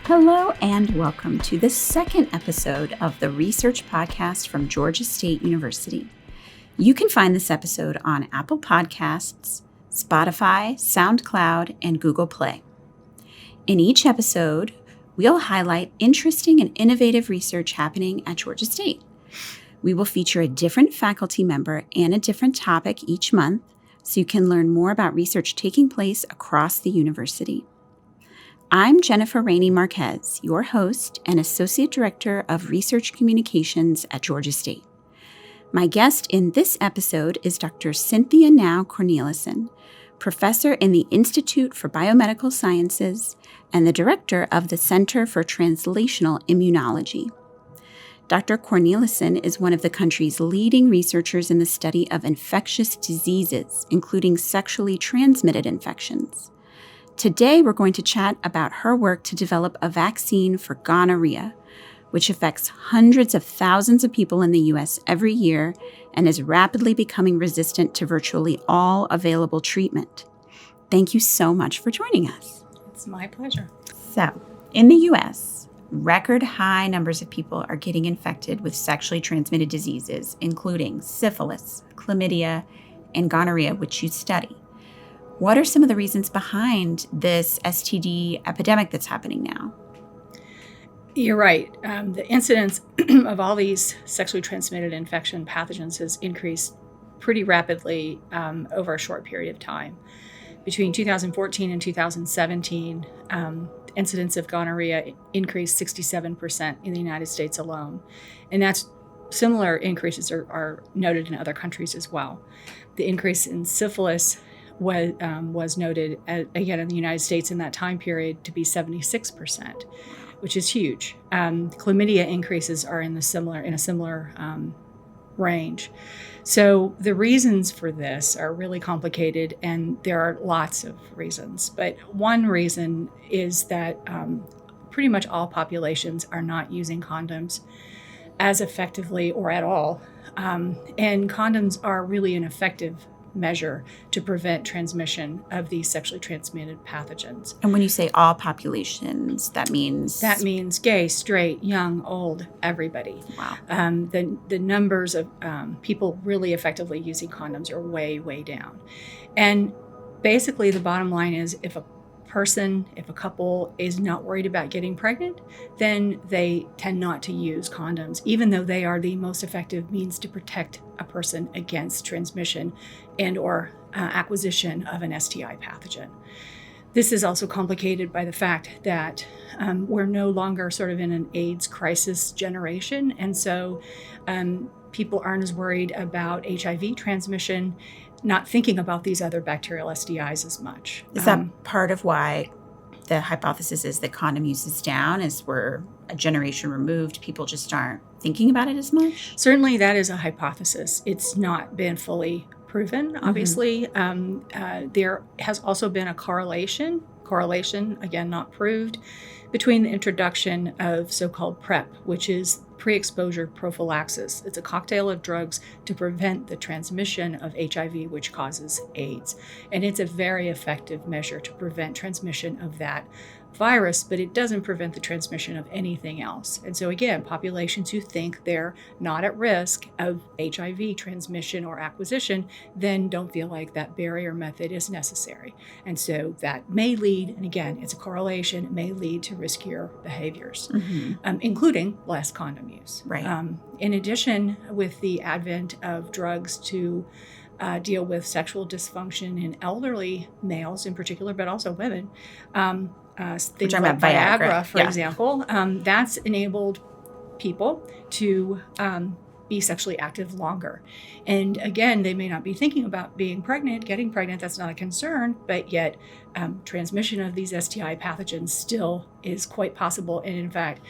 Hello and welcome to the second episode of the Research Podcast from Georgia State University. You can find this episode on Apple Podcasts, Spotify, SoundCloud, and Google Play. In each episode, we'll highlight interesting and innovative research happening at Georgia State. We will feature a different faculty member and a different topic each month, so you can learn more about research taking place across the university. I'm Jennifer Rainey Marquez, your host and Associate Director of Research Communications at Georgia State. My guest in this episode is Dr. Cynthia Cornelissen, Professor in the Institute for Biomedical Sciences and the Director of the Center for Translational Immunology. Dr. Cornelissen is one of the country's leading researchers in the study of infectious diseases, including sexually transmitted infections. Today, we're going to chat about her work to develop a vaccine for gonorrhea, which affects hundreds of thousands of people in the U.S. every year and is rapidly becoming resistant to virtually all available treatment. Thank you so much for joining us. It's my pleasure. So, in the U.S., record high numbers of people are getting infected with sexually transmitted diseases, including syphilis, chlamydia, and gonorrhea, which you study. What are some of the reasons behind this STD epidemic that's happening now? You're right. The incidence of all these sexually transmitted infection pathogens has increased pretty rapidly over a short period of time. Between 2014 and 2017, incidence of gonorrhea increased 67% in the United States alone. And that's similar increases are noted in other countries as well. The increase in syphilis was noted, again, in the United States in that time period to be 76%, which is huge. Chlamydia increases are in a similar range. So the reasons for this are really complicated, and there are lots of reasons. But one reason is that pretty much all populations are not using condoms as effectively or at all. And condoms are really an effective measure to prevent transmission of these sexually transmitted pathogens. And when you say all populations, that means gay, straight, young, old, everybody. Wow. The numbers of people really effectively using condoms are way, way down. And basically the bottom line is if a couple is not worried about getting pregnant, then they tend not to use condoms, even though they are the most effective means to protect a person against transmission and or acquisition of an STI pathogen. This is also complicated by the fact that we're no longer sort of in an AIDS crisis generation, and so people aren't as worried about HIV transmission, not thinking about these other bacterial STIs as much. Is that part of why the hypothesis is that condom use is down, as we're a generation removed, people just aren't thinking about it as much? Certainly that is a hypothesis. It's not been fully proven, obviously. There has also been a correlation, again, not proved, between the introduction of so-called PrEP, which is pre-exposure prophylaxis. It's a cocktail of drugs to prevent the transmission of HIV, which causes AIDS. And it's a very effective measure to prevent transmission of that virus, but it doesn't prevent the transmission of anything else. And so again, populations who think they're not at risk of HIV transmission or acquisition then don't feel like that barrier method is necessary. And so that may lead, and again, it's a correlation, it may lead to riskier behaviors, including less condom use. Right. In addition, with the advent of drugs to deal with sexual dysfunction in elderly males in particular, but also women, things like Viagra, for example, that's enabled people to be sexually active longer. And again, they may not be thinking about getting pregnant, that's not a concern, but yet transmission of these STI pathogens still is quite possible. And in fact,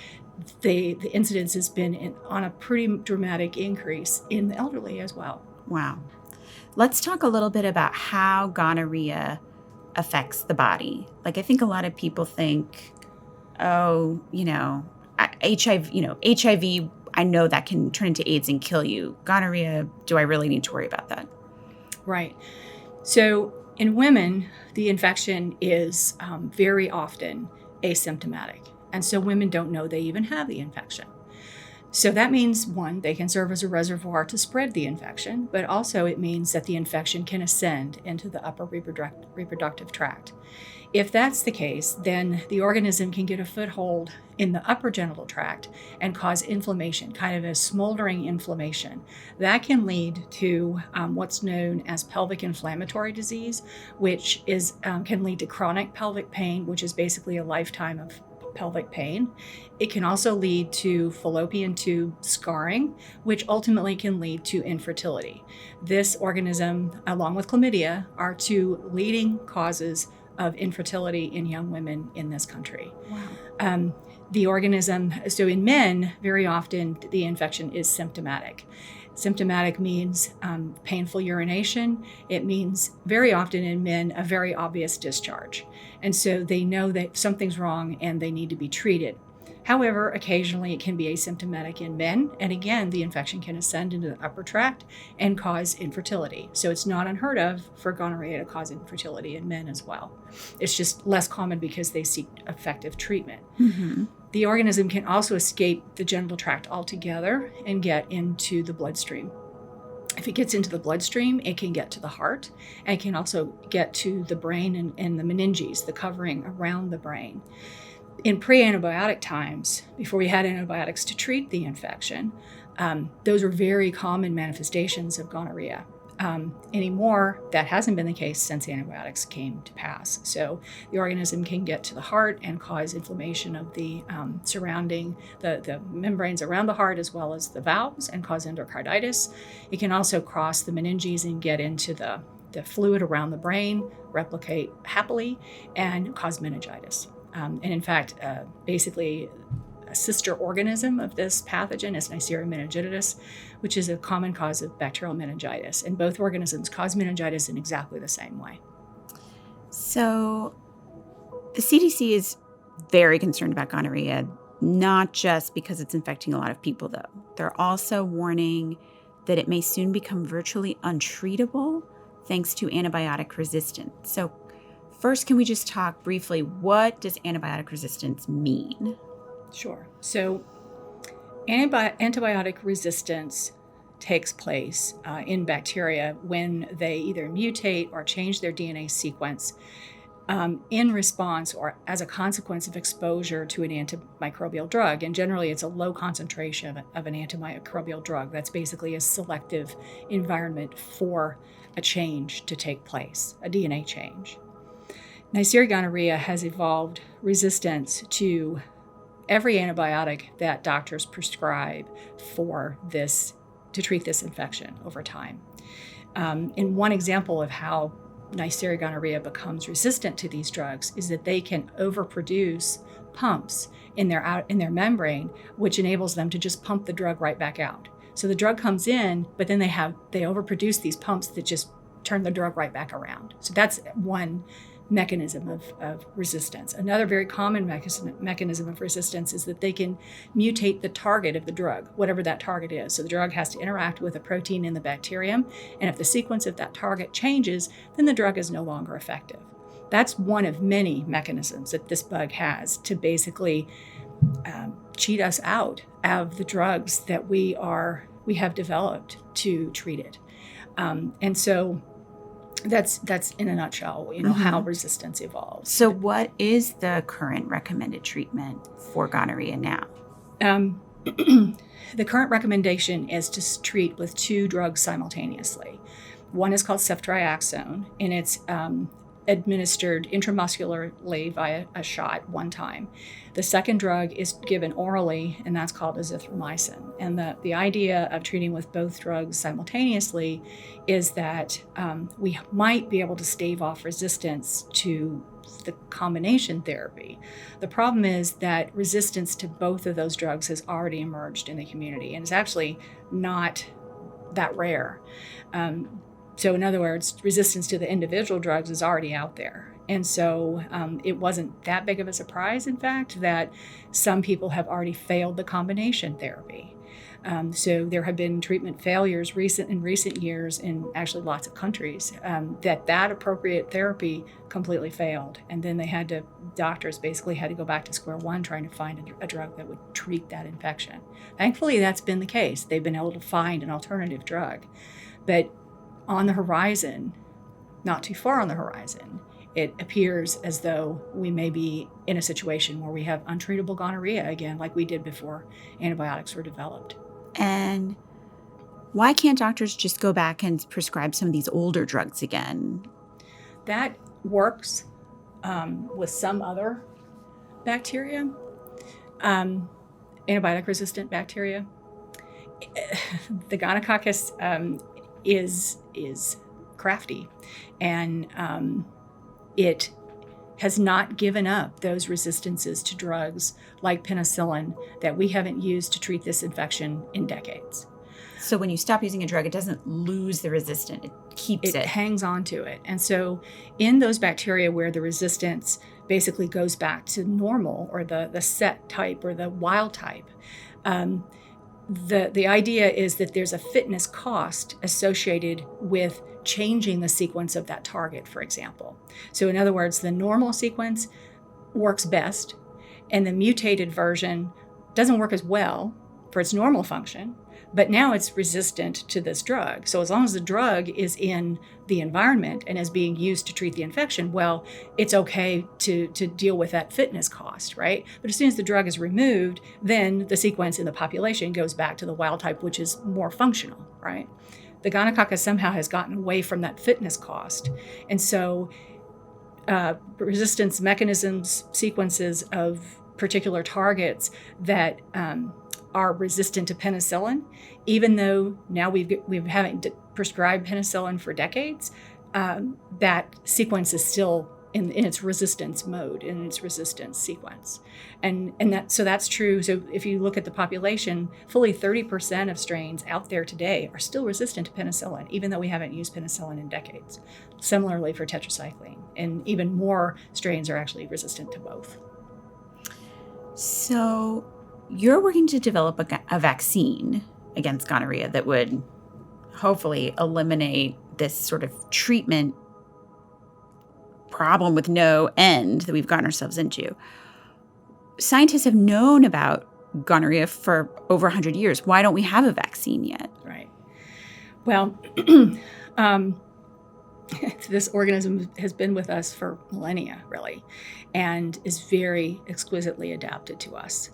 the incidence has been on a pretty dramatic increase in the elderly as well. Wow. Let's talk a little bit about how gonorrhea affects the body. Like, I think a lot of people think oh, HIV, HIV, I know that can turn into AIDS and kill you. Gonorrhea, do I really need to worry about that? Right. So in women, the infection is very often asymptomatic. And so women don't know they even have the infection. So that means, one, they can serve as a reservoir to spread the infection, but also it means that the infection can ascend into the upper reproductive tract. If that's the case, then the organism can get a foothold in the upper genital tract and cause inflammation, kind of a smoldering inflammation. That can lead to what's known as pelvic inflammatory disease, which can lead to chronic pelvic pain, which is basically a lifetime of pelvic pain. It can also lead to fallopian tube scarring, which ultimately can lead to infertility. This organism, along with chlamydia, are two leading causes of infertility in young women in this country. Wow. The organism, so in men, very often the infection is symptomatic. Symptomatic means painful urination. It means very often in men a very obvious discharge. And so they know that something's wrong and they need to be treated. However, occasionally it can be asymptomatic in men. And again, the infection can ascend into the upper tract and cause infertility. So it's not unheard of for gonorrhea to cause infertility in men as well. It's just less common because they seek effective treatment. Mm-hmm. The organism can also escape the genital tract altogether and get into the bloodstream. If it gets into the bloodstream, it can get to the heart, and it can also get to the brain and the meninges, the covering around the brain. In pre-antibiotic times, before we had antibiotics to treat the infection, those were very common manifestations of gonorrhea. Anymore, that hasn't been the case since antibiotics came to pass. So the organism can get to the heart and cause inflammation of the surrounding the membranes around the heart as well as the valves and cause endocarditis. It can also cross the meninges and get into the fluid around the brain, replicate happily, and cause meningitis. And in fact, basically, a sister organism of this pathogen is Neisseria meningitidis, which is a common cause of bacterial meningitis. And both organisms cause meningitis in exactly the same way. So the CDC is very concerned about gonorrhea, not just because it's infecting a lot of people, though. They're also warning that it may soon become virtually untreatable thanks to antibiotic resistance. So first, can we just talk briefly, what does antibiotic resistance mean? Sure. So antibiotic resistance takes place in bacteria when they either mutate or change their DNA sequence in response or as a consequence of exposure to an antimicrobial drug. And generally, it's a low concentration of an antimicrobial drug. That's basically a selective environment for a change to take place, a DNA change. Neisseria gonorrhea has evolved resistance to every antibiotic that doctors prescribe for this, to treat this infection over time. And one example of how Neisseria gonorrhea becomes resistant to these drugs is that they can overproduce pumps in their membrane, which enables them to just pump the drug right back out. So the drug comes in, but then they overproduce these pumps that just turn the drug right back around. So that's one mechanism of resistance. Another very common mechanism of resistance is that they can mutate the target of the drug, whatever that target is. So the drug has to interact with a protein in the bacterium, and if the sequence of that target changes, then the drug is no longer effective. That's one of many mechanisms that this bug has to basically cheat us out of the drugs that we have developed to treat it. And so that's in a nutshell, how resistance evolves. So what is the current recommended treatment for gonorrhea now? The current recommendation is to treat with two drugs simultaneously. One is called Ceftriaxone, and it's administered intramuscularly via a shot one time. The second drug is given orally, and that's called azithromycin. And the idea of treating with both drugs simultaneously is that we might be able to stave off resistance to the combination therapy. The problem is that resistance to both of those drugs has already emerged in the community, and it's actually not that rare. So in other words, resistance to the individual drugs is already out there. And so it wasn't that big of a surprise, in fact, that some people have already failed the combination therapy. So there have been treatment failures in recent years in actually lots of countries that appropriate therapy completely failed. And then doctors basically had to go back to square one trying to find a drug that would treat that infection. Thankfully, that's been the case. They've been able to find an alternative drug. But on the horizon, not too far on the horizon, it appears as though we may be in a situation where we have untreatable gonorrhea again, like we did before antibiotics were developed. And why can't doctors just go back and prescribe some of these older drugs again? That works with some other bacteria, antibiotic-resistant bacteria. The gonococcus is crafty, and it has not given up those resistances to drugs like penicillin that we haven't used to treat this infection in decades. So when you stop using a drug, it doesn't lose the resistance, it keeps it. It hangs on to it. And so in those bacteria where the resistance basically goes back to normal, or the set type or the wild type, the idea is that there's a fitness cost associated with changing the sequence of that target, for example. So in other words, the normal sequence works best, and the mutated version doesn't work as well for its normal function, but now it's resistant to this drug. So as long as the drug is in the environment and is being used to treat the infection, well, it's okay to deal with that fitness cost, right? But as soon as the drug is removed, then the sequence in the population goes back to the wild type, which is more functional, right? The gonococcus somehow has gotten away from that fitness cost. And so resistance mechanisms, sequences of particular targets that are resistant to penicillin, even though now we haven't prescribed penicillin for decades, that sequence is still in its resistance mode, in its resistance sequence. And that's true. So if you look at the population, fully 30% of strains out there today are still resistant to penicillin, even though we haven't used penicillin in decades. Similarly for tetracycline, and even more strains are actually resistant to both. So you're working to develop a vaccine against gonorrhea that would hopefully eliminate this sort of treatment problem with no end that we've gotten ourselves into. Scientists have known about gonorrhea for over 100 years. Why don't we have a vaccine yet? Right. Well, this organism has been with us for millennia, really, and is very exquisitely adapted to us.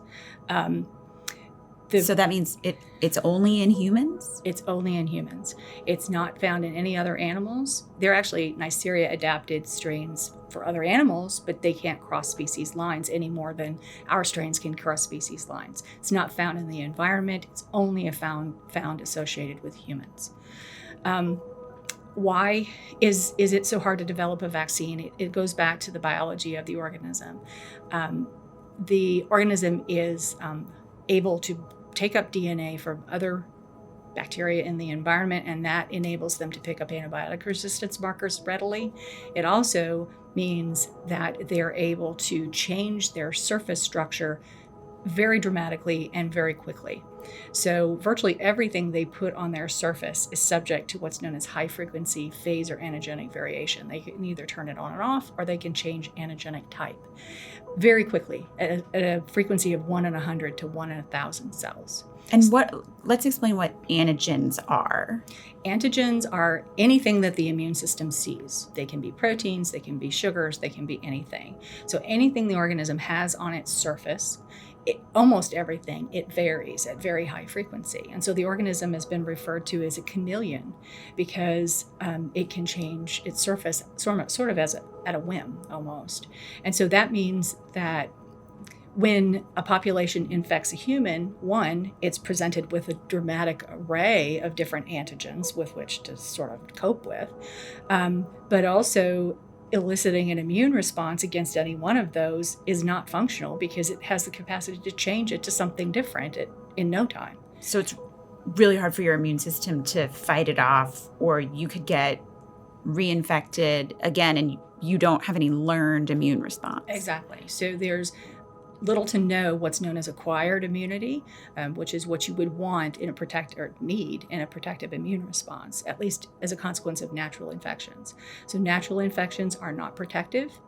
So that means it's only in humans? It's only in humans. It's not found in any other animals. They're actually Neisseria-adapted strains for other animals, but they can't cross species lines any more than our strains can cross species lines. It's not found in the environment. It's only found associated with humans. Why is it so hard to develop a vaccine? It goes back to the biology of the organism. The organism is able to take up DNA from other bacteria in the environment, and that enables them to pick up antibiotic resistance markers readily. It also means that they're able to change their surface structure very dramatically and very quickly. So virtually everything they put on their surface is subject to what's known as high frequency phase or antigenic variation. They can either turn it on and off, or they can change antigenic type very quickly at a frequency of 1 in 100 to 1 in 1,000 cells. And let's explain what antigens are. Antigens are anything that the immune system sees. They can be proteins, they can be sugars, they can be anything. So anything the organism has on its surface, almost everything, it varies at very high frequency. And so the organism has been referred to as a chameleon because it can change its surface sort of at a whim almost. And so that means that when a population infects a human, one, it's presented with a dramatic array of different antigens with which to sort of cope with, but also eliciting an immune response against any one of those is not functional because it has the capacity to change it to something different in no time. So it's really hard for your immune system to fight it off, or you could get reinfected again and you don't have any learned immune response. Exactly. So there's little to no what's known as acquired immunity, which is what you would want in need in a protective immune response, at least as a consequence of natural infections. So natural infections are not protective,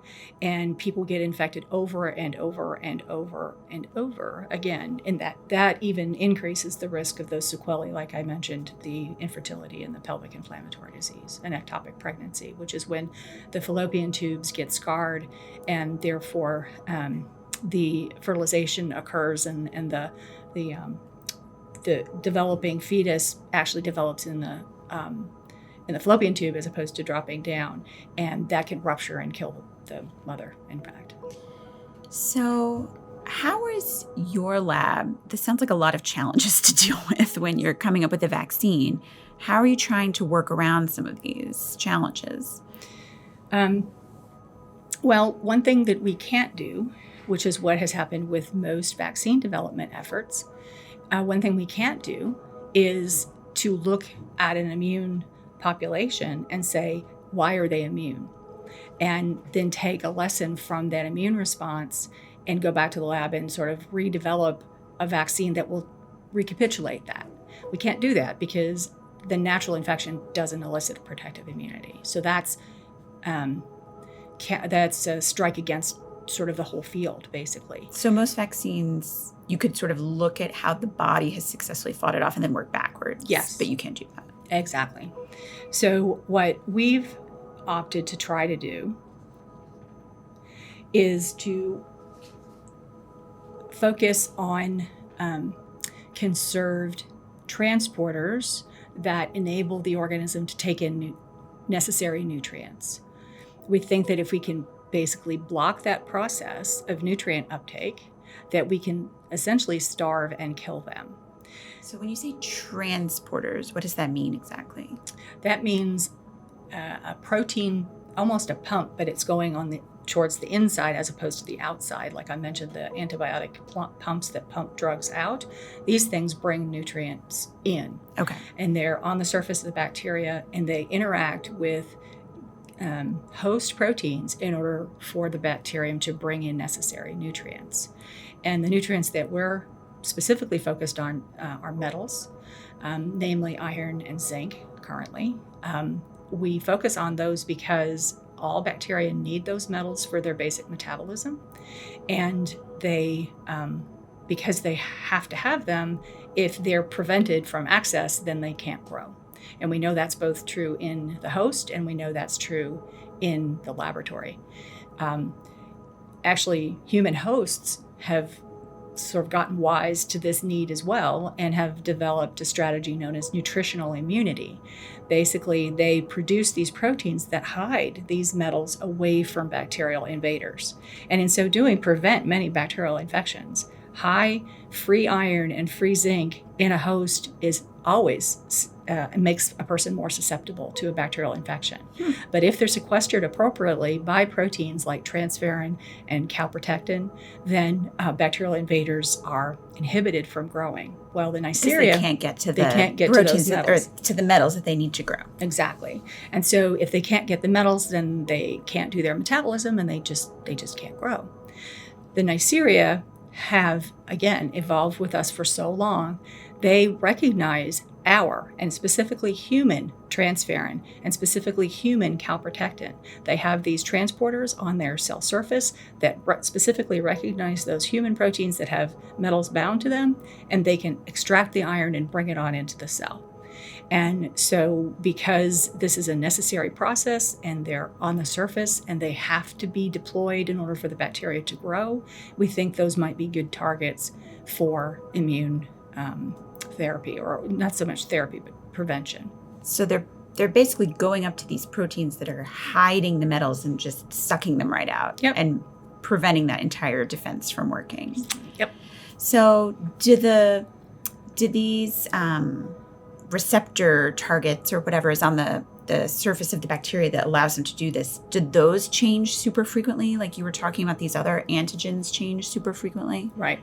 and people get infected over and over and over and over again, and that even increases the risk of those sequelae, like I mentioned, the infertility and the pelvic inflammatory disease, and ectopic pregnancy, which is when the fallopian tubes get scarred, and therefore the fertilization occurs, and the developing fetus actually develops in the fallopian tube as opposed to dropping down, and that can rupture and kill the mother, in fact. So how is your lab, this sounds like a lot of challenges to deal with when you're coming up with a vaccine. How are you trying to work around some of these challenges? Well, one thing that we can't do, which is what has happened with most vaccine development efforts, one thing we can't do is to look at an immune population and say, why are they immune? And then take a lesson from that immune response and go back to the lab and sort of redevelop a vaccine that will recapitulate that. We can't do that because the natural infection doesn't elicit protective immunity. So that's a strike against sort of the whole field, basically. So most vaccines, you could sort of look at how the body has successfully fought it off and then work backwards. Yes. But you can't do that. Exactly. So what we've opted to try to do is to focus on conserved transporters that enable the organism to take in necessary nutrients. We think that if we can basically block that process of nutrient uptake, that we can essentially starve and kill them. So when you say transporters, what does that mean exactly? That means a protein, almost a pump, but it's going towards the inside as opposed to the outside. Like I mentioned, the antibiotic pumps that pump drugs out, these things bring nutrients in. Okay. And they're on the surface of the bacteria, and they interact with host proteins in order for the bacterium to bring in necessary nutrients. And the nutrients that we're specifically focused on are metals, namely iron and zinc currently. We focus on those because all bacteria need those metals for their basic metabolism, and they, because they have to have them, if they're prevented from access, then they can't grow. And we know that's both true in the host, and we know that's true in the laboratory. Actually, human hosts have sort of gotten wise to this need as well and have developed a strategy known as nutritional immunity. Basically, they produce these proteins that hide these metals away from bacterial invaders, and in so doing, prevent many bacterial infections. High free iron and free zinc in a host is always makes a person more susceptible to a bacterial infection. But if they're sequestered appropriately by proteins like transferrin and calprotectin, then bacterial invaders are inhibited from growing. Well, the Neisseria, they can't get to the proteins or to the metals that they need to grow. Exactly. And so if they can't get the metals, then they can't do their metabolism, and they just can't grow. The Neisseria have, again, evolved with us for so long. They recognize our, and specifically human, transferrin, and specifically human calprotectin. They have these transporters on their cell surface that specifically recognize those human proteins that have metals bound to them, and they can extract the iron and bring it on into the cell. And so because this is a necessary process and they're on the surface and they have to be deployed in order for the bacteria to grow, we think those might be good targets for immune therapy, or not so much therapy, but prevention. So they're basically going up to these proteins that are hiding the metals and just sucking them right out. Yep. And preventing that entire defense from working. Yep. So do these receptor targets or whatever is on the surface of the bacteria that allows them to do this, did those change super frequently? Like you were talking about, these other antigens change super frequently? Right.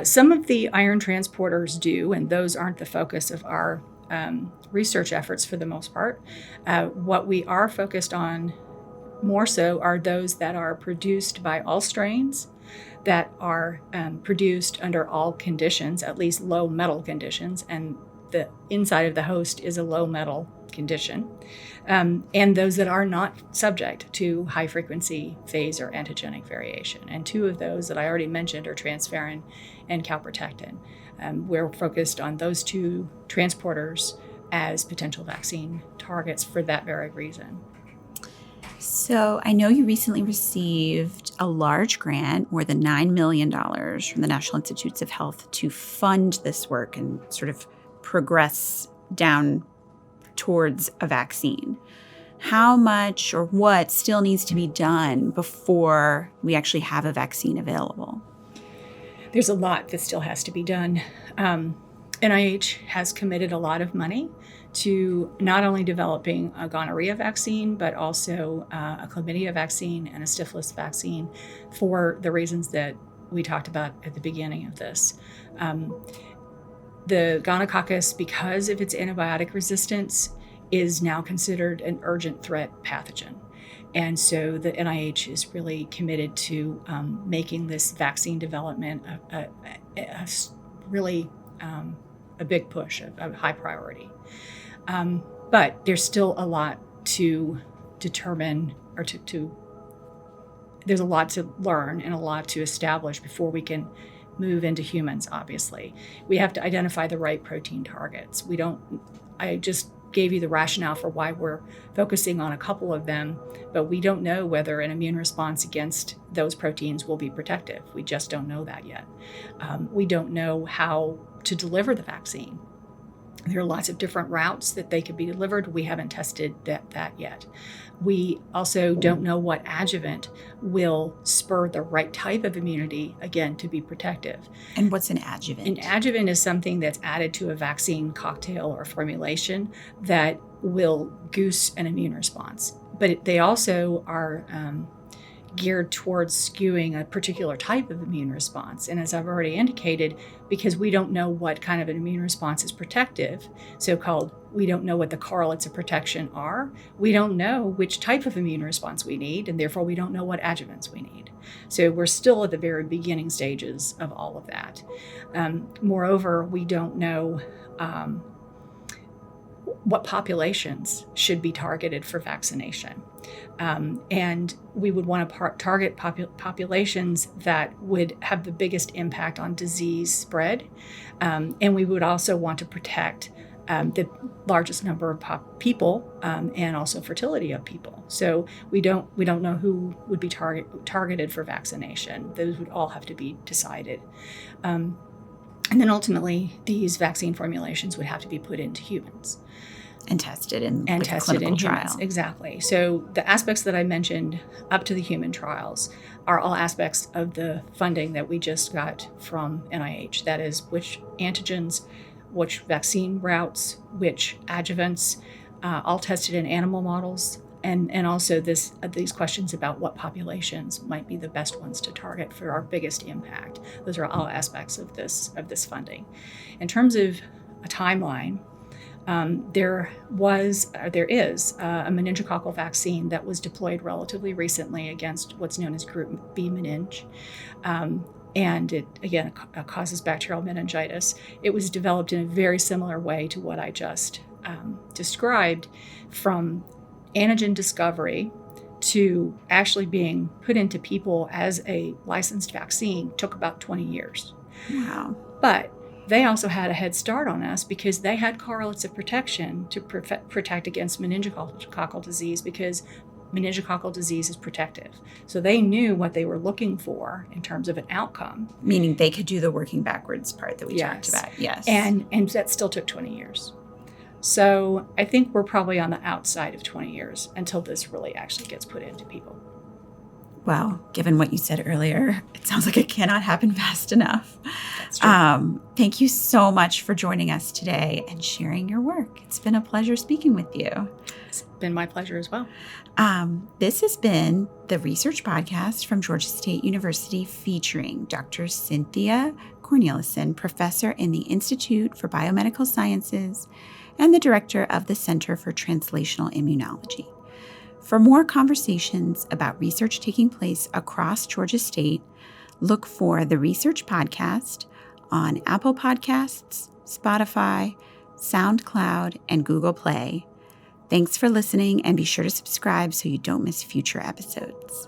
Some of the iron transporters do, and those aren't the focus of our research efforts for the most part. What we are focused on more so are those that are produced by all strains, that are produced under all conditions, at least low metal conditions, and the inside of the host is a low metal condition, and those that are not subject to high frequency phase or antigenic variation. And two of those that I already mentioned are transferrin and calprotectin. We're focused on those two transporters as potential vaccine targets for that very reason. So I know you recently received a large grant, more than $9 million from the National Institutes of Health to fund this work and sort of progress down towards a vaccine. How much or what still needs to be done before we actually have a vaccine available? There's a lot that still has to be done. NIH has committed a lot of money to not only developing a gonorrhea vaccine, but also a chlamydia vaccine and a syphilis vaccine for the reasons that we talked about at the beginning of this. The gonococcus, because of its antibiotic resistance, is now considered an urgent threat pathogen. And so the NIH is really committed to making this vaccine development a big push, a high priority. But there's still a lot to determine, or there's a lot to learn and a lot to establish before we can move into humans, obviously. We have to identify the right protein targets. I just gave you the rationale for why we're focusing on a couple of them, but we don't know whether an immune response against those proteins will be protective. We just don't know that yet. We don't know how to deliver the vaccine. There are lots of different routes that they could be delivered. We haven't tested that yet. We also don't know what adjuvant will spur the right type of immunity, again, to be protective. And what's an adjuvant? An adjuvant is something that's added to a vaccine cocktail or formulation that will goose an immune response. But they also are geared towards skewing a particular type of immune response. And as I've already indicated, because we don't know what kind of an immune response is protective, so-called, we don't know what the correlates of protection are, we don't know which type of immune response we need, and therefore we don't know what adjuvants we need. So we're still at the very beginning stages of all of that. Moreover, we don't know what populations should be targeted for vaccination. And we would want to target populations that would have the biggest impact on disease spread. And we would also want to protect the largest number of people and also fertility of people. So we don't know who would be targeted for vaccination. Those would all have to be decided. And then ultimately, these vaccine formulations would have to be put into humans. And tested in clinical trials. Exactly. So the aspects that I mentioned up to the human trials are all aspects of the funding that we just got from NIH. That is, which antigens, which vaccine routes, which adjuvants, all tested in animal models. And also these questions about what populations might be the best ones to target for our biggest impact. Those are all aspects of this funding. In terms of a timeline, there is a meningococcal vaccine that was deployed relatively recently against what's known as group B meninge. And it, again, causes bacterial meningitis. It was developed in a very similar way to what I just described. From antigen discovery to actually being put into people as a licensed vaccine took about 20 years. Wow. But they also had a head start on us because they had correlates of protection to protect against meningococcal disease, because meningococcal disease is protective. So they knew what they were looking for in terms of an outcome. Meaning they could do the working backwards part that we talked about. Yes. And that still took 20 years. So I think we're probably on the outside of 20 years until this really actually gets put into people. Well, given what you said earlier, it sounds like it cannot happen fast enough. That's true. Thank you so much for joining us today and sharing your work. It's been a pleasure speaking with you. It's been my pleasure as well. This has been the Research Podcast from Georgia State University, featuring Dr. Cynthia Cornelissen, professor in the Institute for Biomedical Sciences and the director of the Center for Translational Immunology. For more conversations about research taking place across Georgia State, look for the Research Podcast on Apple Podcasts, Spotify, SoundCloud, and Google Play. Thanks for listening, and be sure to subscribe so you don't miss future episodes.